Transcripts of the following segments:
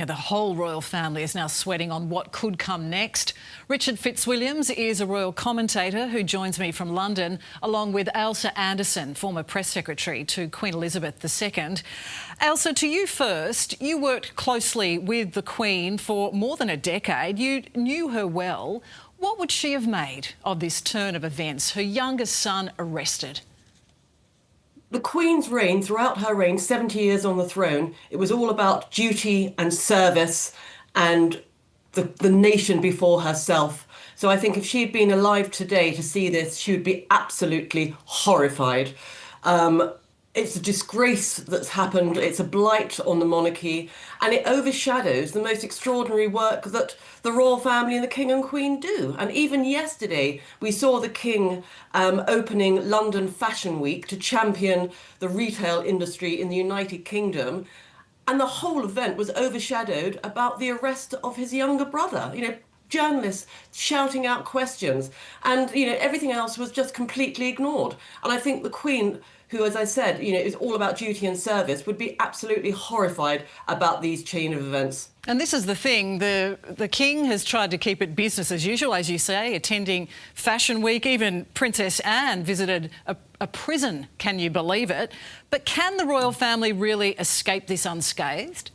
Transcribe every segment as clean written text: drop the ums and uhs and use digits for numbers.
Yeah, the whole royal family is now sweating on what could come next. Richard Fitzwilliams is a royal commentator who joins me from London, along with Ailsa Anderson, former press secretary to Queen Elizabeth II. Ailsa, to you first. You worked closely with the Queen for more than a decade. You knew her well. What would she have made of this turn of events? Her youngest son arrested. The Queen's reign, throughout her reign, 70 years on the throne, it was all about duty and service and the nation before herself. So I think if she had been alive today to see this, she would be absolutely horrified. It's a disgrace that's happened. It's a blight on the monarchy, and it overshadows the most extraordinary work that the royal family and the King and Queen do. And even yesterday, we saw the King opening London Fashion Week to champion the retail industry in the United Kingdom. And the whole event was overshadowed about the arrest of his younger brother. Journalists shouting out questions, and everything else was just completely ignored. And I think the Queen, who, as I said, is all about duty and service, would be absolutely horrified about these chain of events. And this is the thing, the King has tried to keep it business as usual, as you say, attending Fashion Week. Even Princess Anne visited a prison, can you believe it? But can the royal family really escape this unscathed?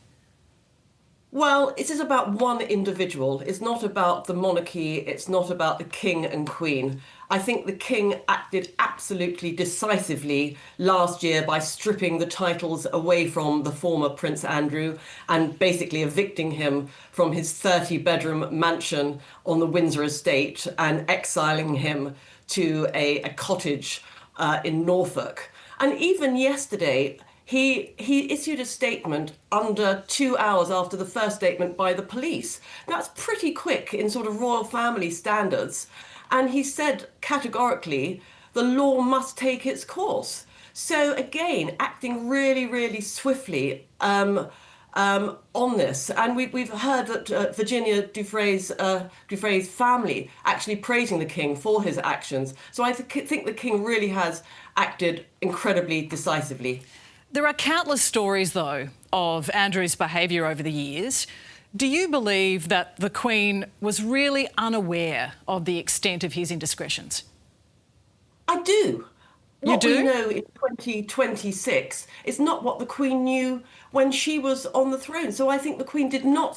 Well, it is about one individual. It's not about the monarchy. It's not about the King and Queen. I think the King acted absolutely decisively last year by stripping the titles away from the former Prince Andrew and basically evicting him from his 30-bedroom mansion on the Windsor estate and exiling him to a cottage in Norfolk. And even yesterday, he issued a statement under 2 hours after the first statement by the police. That's pretty quick in sort of royal family standards. And he said categorically, the law must take its course. So again, acting really, really swiftly on this. And we've heard that Virginia Giuffre's family actually praising the King for his actions. So I think the King really has acted incredibly decisively. There are countless stories, though, of Andrew's behaviour over the years. Do you believe that the Queen was really unaware of the extent of his indiscretions? I do. You do? What we know in 2026 is not what the Queen knew when she was on the throne. So I think the Queen did not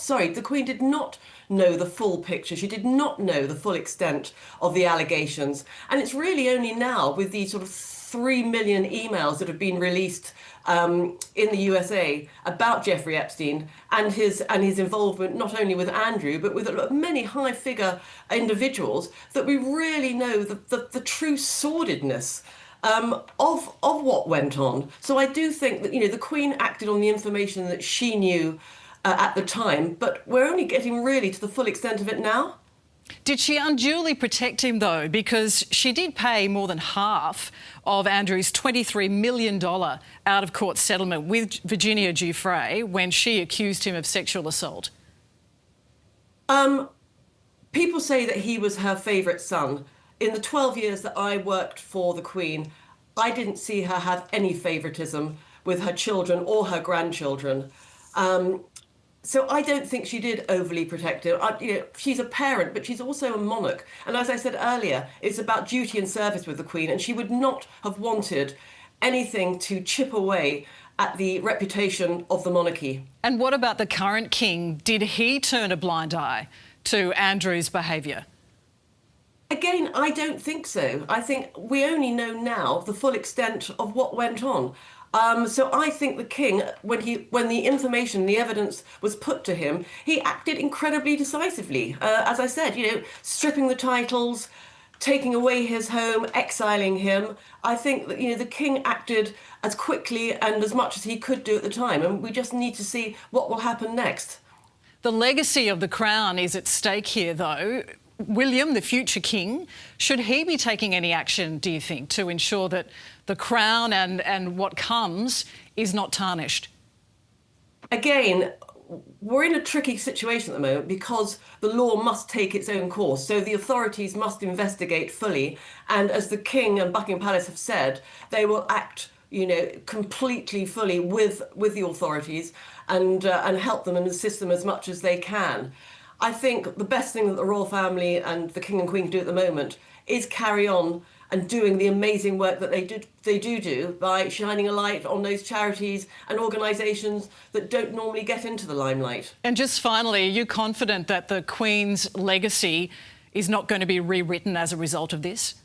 know the full picture. She did not know the full extent of the allegations. And it's really only now, with these sort of 3 million emails that have been released in the USA about Jeffrey Epstein and his involvement not only with Andrew but with many high-figure individuals, that we really know the true sordidness of what went on. So I do think that the Queen acted on the information that she knew at the time, but we're only getting really to the full extent of it now. Did she unduly protect him, though? Because she did pay more than half of Andrew's $23 million out-of-court settlement with Virginia Giuffre when she accused him of sexual assault. People say that he was her favourite son. In the 12 years that I worked for the Queen, I didn't see her have any favouritism with her children or her grandchildren. So I don't think she did overly protect him. She's a parent, but she's also a monarch. And as I said earlier, it's about duty and service with the Queen, and she would not have wanted anything to chip away at the reputation of the monarchy. And what about the current King? Did he turn a blind eye to Andrew's behaviour? Again, I don't think so. I think we only know now the full extent of what went on. So I think the King, when the information, the evidence was put to him, he acted incredibly decisively. As I said, stripping the titles, taking away his home, exiling him. I think that the King acted as quickly and as much as he could do at the time, and we just need to see what will happen next. The legacy of the Crown is at stake here, though. William, the future King, should he be taking any action, do you think, to ensure that the Crown and what comes is not tarnished? Again, we're in a tricky situation at the moment because the law must take its own course. So the authorities must investigate fully. And as the King and Buckingham Palace have said, they will act completely, fully with the authorities and help them and assist them as much as they can. I think the best thing that the royal family and the King and Queen do at the moment is carry on and doing the amazing work that they do by shining a light on those charities and organisations that don't normally get into the limelight. And just finally, are you confident that the Queen's legacy is not going to be rewritten as a result of this?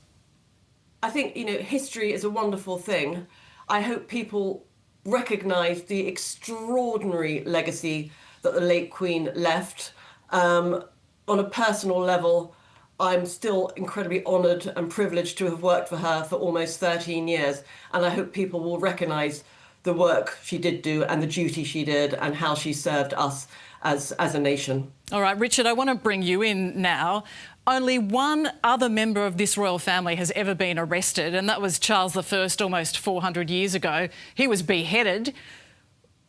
I think, history is a wonderful thing. I hope people recognise the extraordinary legacy that the late Queen left. On a personal level, I'm still incredibly honoured and privileged to have worked for her for almost 13 years. And I hope people will recognise the work she did do and the duty she did and how she served us as a nation. All right, Richard, I want to bring you in now. Only one other member of this royal family has ever been arrested, and that was Charles I almost 400 years ago. He was beheaded.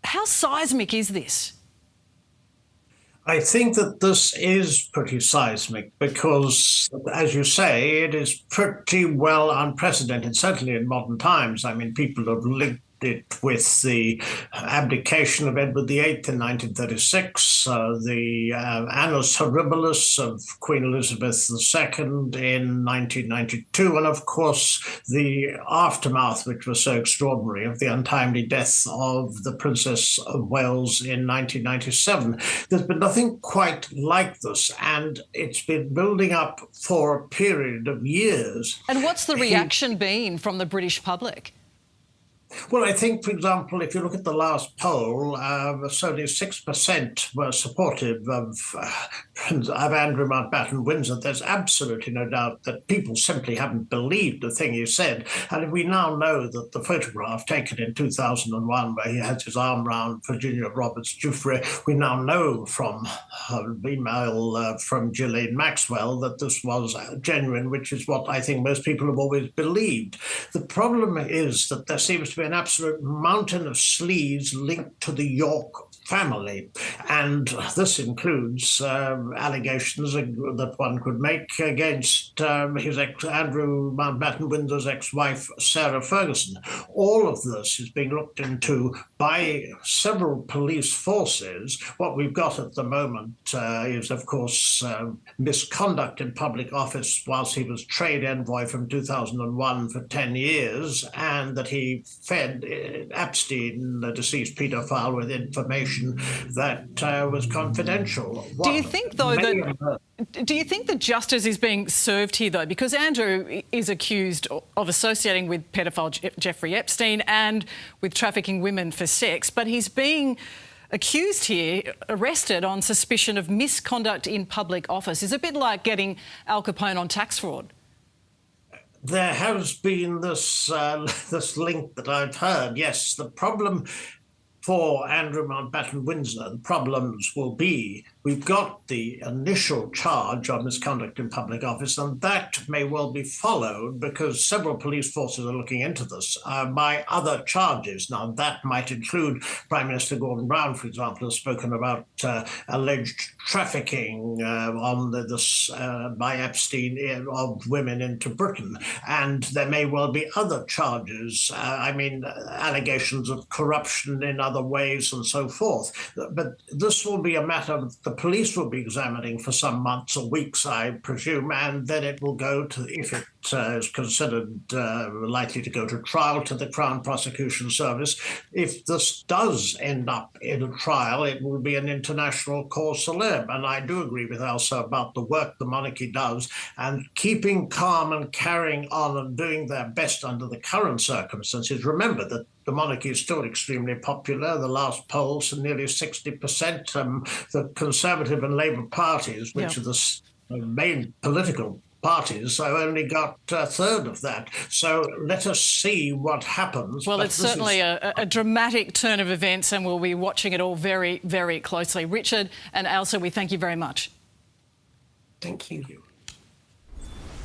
How seismic is this? I think that this is pretty seismic because, as you say, it is pretty well unprecedented, certainly in modern times. I mean, people have linked it with the abdication of Edward VIII in 1936, the annus horribilis of Queen Elizabeth II in 1992, and of course the aftermath, which was so extraordinary, of the untimely death of the Princess of Wales in 1997. There's been nothing quite like this, and it's been building up for a period of years. And what's the reaction been from the British public? Well, I think, for example, if you look at the last poll, only 6% were supportive of Andrew Mountbatten Windsor. There's absolutely no doubt that people simply haven't believed the thing he said. And we now know that the photograph taken in 2001, where he has his arm round Virginia Roberts-Giuffre, we now know from an email from Ghislaine Maxwell that this was genuine, which is what I think most people have always believed. The problem is that there seems to be an absolute mountain of sleaze linked to the York family. And this includes allegations that one could make against Andrew Mountbatten Windsor's ex-wife, Sarah Ferguson. All of this is being looked into by several police forces. What we've got at the moment is, of course, misconduct in public office whilst he was trade envoy from 2001 for 10 years, and that he fed Epstein, the deceased paedophile, with information that was confidential. Do you think, though, do you think that justice is being served here, though? Because Andrew is accused of associating with paedophile Jeffrey Epstein and with trafficking women for sex, but he's being accused here, arrested on suspicion of misconduct in public office. It's a bit like getting Al Capone on tax fraud. There has been this link that I've heard. Yes, the problem for Andrew Mountbatten Windsor, the problems will be we've got the initial charge of misconduct in public office, and that may well be followed, because several police forces are looking into this, by other charges. Now, that might include Prime Minister Gordon Brown, for example, has spoken about alleged trafficking by Epstein of women into Britain. And there may well be other charges, allegations of corruption in other ways and so forth. But this will be a matter the police will be examining for some months or weeks, I presume, and then it will go to, if it is considered likely to go to trial, to the Crown Prosecution Service. If this does end up in a trial, it will be an international cause célèbre. And I do agree with Elsa about the work the monarchy does, and keeping calm and carrying on and doing their best under the current circumstances. Remember that the monarchy is still extremely popular. The last polls are nearly 60%. The Conservative and Labour parties, which are the main political parties, have only got a third of that. So let us see what happens. Well, it's certainly a dramatic turn of events, and we'll be watching it all very, very closely. Richard and Elsa, we thank you very much. Thank you.